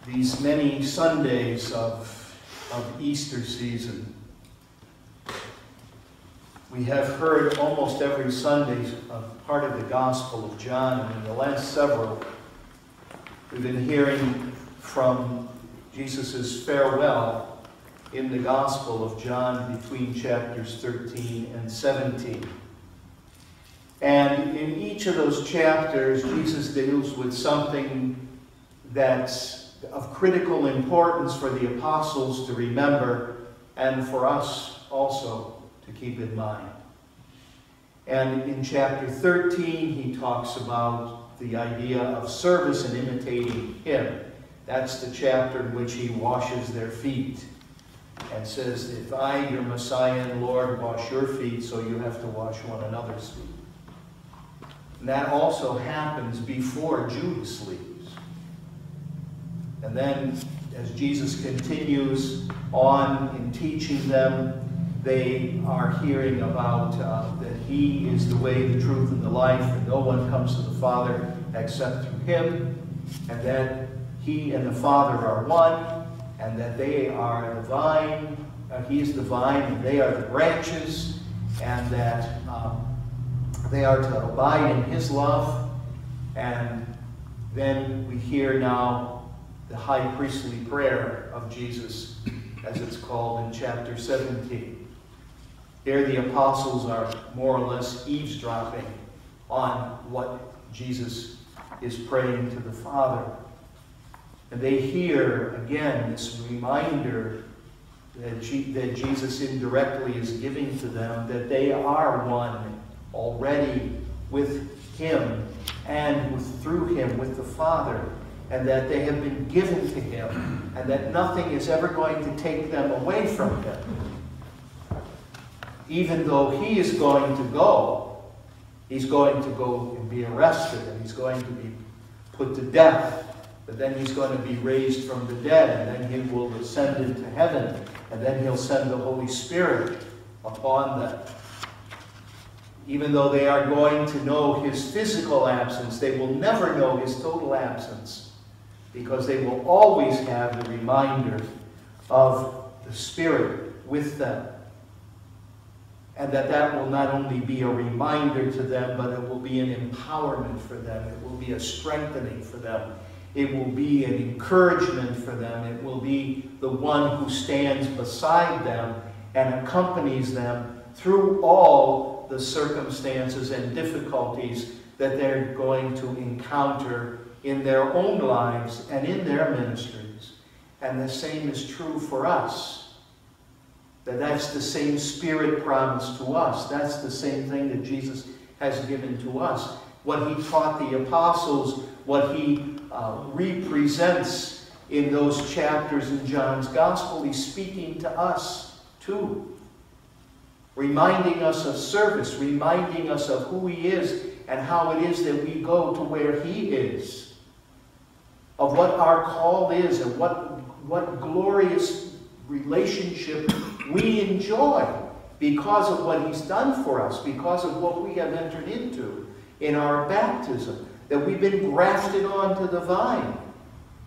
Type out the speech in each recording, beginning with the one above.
these many Sundays of Easter season, we have heard almost every Sunday a part of the Gospel of John, and in the last several, we've been hearing from Jesus' farewell in the Gospel of John between chapters 13 and 17. And in each of those chapters, Jesus deals with something that's of critical importance for the apostles to remember and for us also to keep in mind. And in chapter 13, he talks about the idea of service and imitating him. That's the chapter in which he washes their feet and says, if I, your Messiah and Lord, wash your feet, so you have to wash one another's feet. And that also happens before Judas leaves. And then, as Jesus continues on in teaching them, they are hearing about that he is the way, the truth, and the life, and no one comes to the Father except through him, and that he and the Father are one, and that they are the vine, he is the vine, and they are the branches, and that they are to abide in his love. And then we hear now the high priestly prayer of Jesus, as it's called in chapter 17. Here the apostles are more or less eavesdropping on what Jesus is praying to the Father. And they hear, again, this reminder that Jesus indirectly is giving to them, that they are one already with him and through him with the Father, and that they have been given to him, and that nothing is ever going to take them away from him. Even though he is going to go, he's going to go and be arrested, and he's going to be put to death, but then he's going to be raised from the dead, and then he will ascend into heaven, and then he'll send the Holy Spirit upon them. Even though they are going to know his physical absence, they will never know his total absence, because they will always have the reminder of the Spirit with them. And that will not only be a reminder to them, but it will be an empowerment for them. It will be a strengthening for them. It will be an encouragement for them. It will be the one who stands beside them and accompanies them through all the circumstances and difficulties that they're going to encounter in their own lives and in their ministries. And the same is true for us. That's the same Spirit promised to us. That's the same thing that Jesus has given to us. What he taught the apostles, what he represents in those chapters in John's Gospel, he's speaking to us too. Reminding us of service, reminding us of who he is and how it is that we go to where he is. Of what our call is and what glorious relationship we enjoy because of what he's done for us, because of what we have entered into in our baptism, that we've been grafted onto the vine,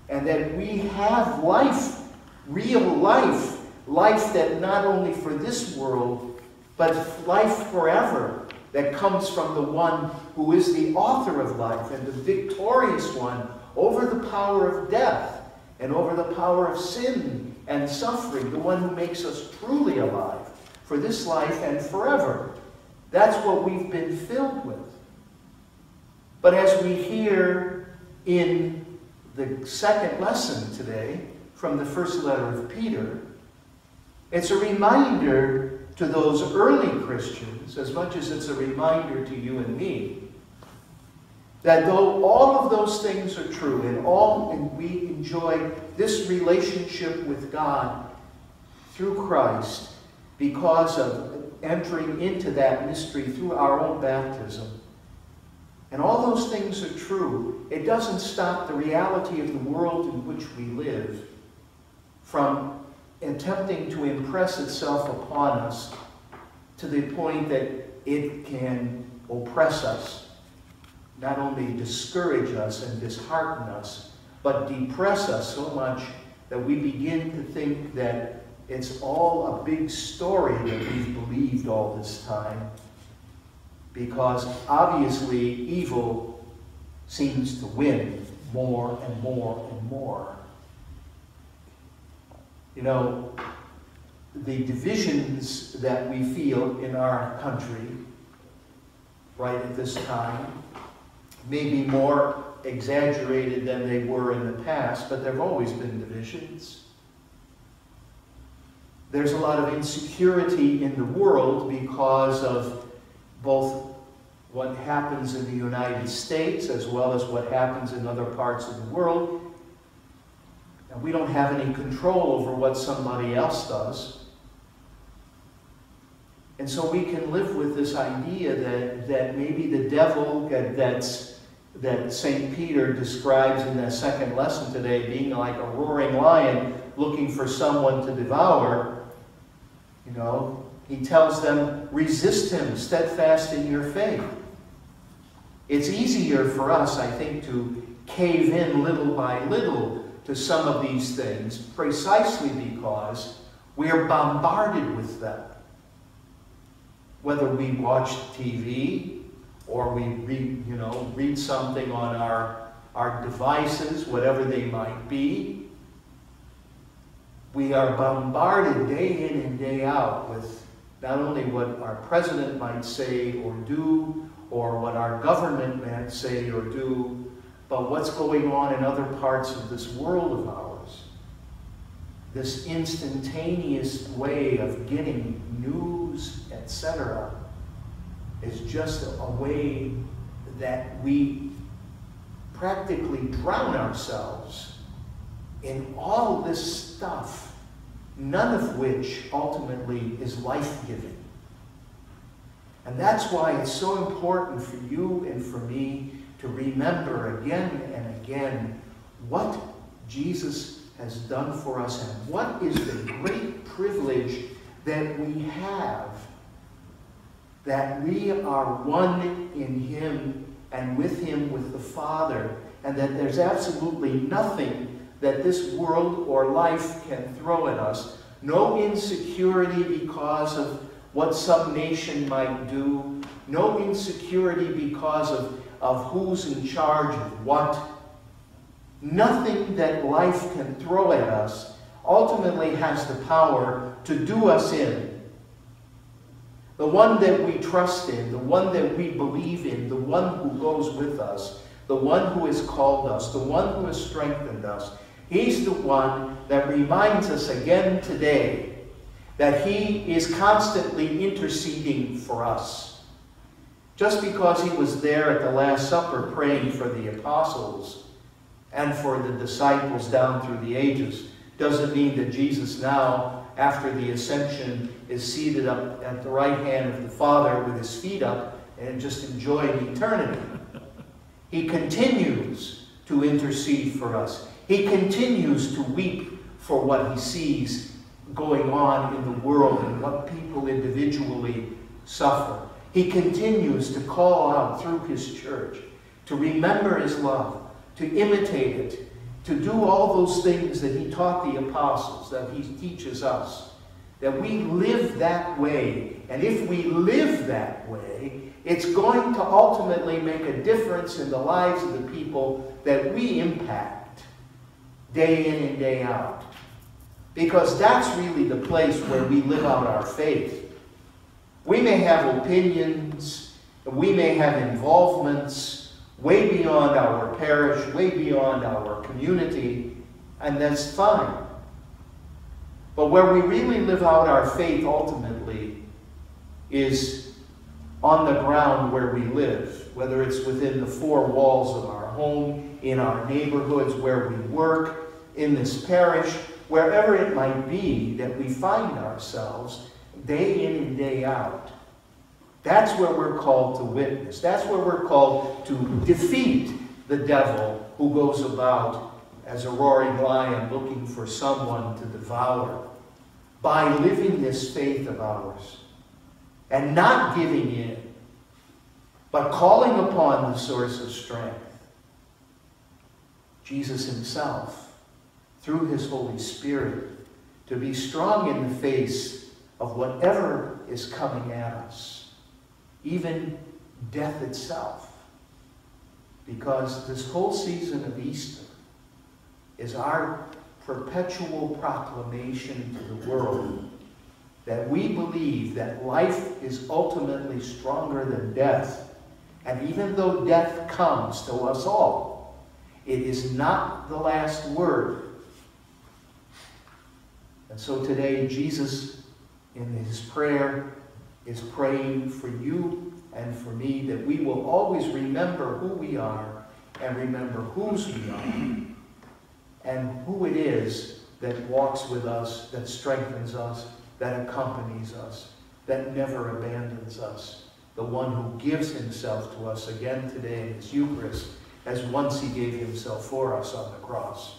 and that we have life, real life, life that not only for this world, but life forever, that comes from the one who is the author of life and the victorious one over the power of death and over the power of sin and suffering, the one who makes us truly alive for this life and forever. That's what we've been filled with. But as we hear in the second lesson today from the first letter of Peter, it's a reminder to those early Christians, as much as it's a reminder to you and me, that though all of those things are true and we enjoy this relationship with God through Christ because of entering into that mystery through our own baptism, and all those things are true, it doesn't stop the reality of the world in which we live from attempting to impress itself upon us to the point that it can oppress us, not only discourage us and dishearten us, but depress us so much that we begin to think that it's all a big story that we've believed all this time, because obviously evil seems to win more and more and more. You know, the divisions that we feel in our country right at this time may be more exaggerated than they were in the past, but there have always been divisions. There's a lot of insecurity in the world because of both what happens in the United States as well as what happens in other parts of the world. And we don't have any control over what somebody else does. And so we can live with this idea that maybe the devil that St. Peter describes in that second lesson today, being like a roaring lion looking for someone to devour, you know, he tells them, resist him, steadfast in your faith. It's easier for us, I think, to cave in little by little to some of these things, precisely because we are bombarded with them. Whether we watch TV or we read something on our devices, whatever they might be, we are bombarded day in and day out with not only what our president might say or do, or what our government might say or do, but what's going on in other parts of this world of ours. This instantaneous way of getting news, etc., is just a way that we practically drown ourselves in all this stuff, none of which ultimately is life-giving. And that's why it's so important for you and for me to remember again and again what Jesus has done for us and what is the great privilege that we have, that we are one in Him and with Him, with the Father, and that there's absolutely nothing that this world or life can throw at us. No insecurity because of what some nation might do. No insecurity because of who's in charge of what. Nothing that life can throw at us ultimately has the power to do us in. The one that we trust in, the one that we believe in, the one who goes with us, the one who has called us, the one who has strengthened us, He's the one that reminds us again today that He is constantly interceding for us. Just because He was there at the Last Supper praying for the apostles and for the disciples down through the ages doesn't mean that Jesus now, after the ascension, is seated up at the right hand of the Father with His feet up and just enjoying eternity. He continues to intercede for us. He continues to weep for what He sees going on in the world and what people individually suffer. He continues to call out through His church to remember His love, to imitate it, to do all those things that He taught the apostles, that He teaches us, that we live that way. And if we live that way, it's going to ultimately make a difference in the lives of the people that we impact day in and day out. Because that's really the place where we live out our faith. We may have opinions, we may have involvements way beyond our parish, way beyond our community, and that's fine. But where we really live out our faith ultimately is on the ground where we live, whether it's within the four walls of our home, in our neighborhoods, where we work, in this parish, wherever it might be that we find ourselves day in and day out. That's where we're called to witness. That's where we're called to defeat the devil who goes about as a roaring lion looking for someone to devour, by living this faith of ours and not giving in, but calling upon the source of strength. Jesus himself, through his Holy Spirit, to be strong in the face of whatever is coming at us, even death itself. Because this whole season of Easter is our perpetual proclamation to the world that we believe that life is ultimately stronger than death. And even though death comes to us all, it is not the last word. And so today, Jesus, in his prayer, is praying for you and for me that we will always remember who we are and remember whose we are and who it is that walks with us, that strengthens us, that accompanies us, that never abandons us. The one who gives himself to us again today in his Eucharist, as once he gave himself for us on the cross.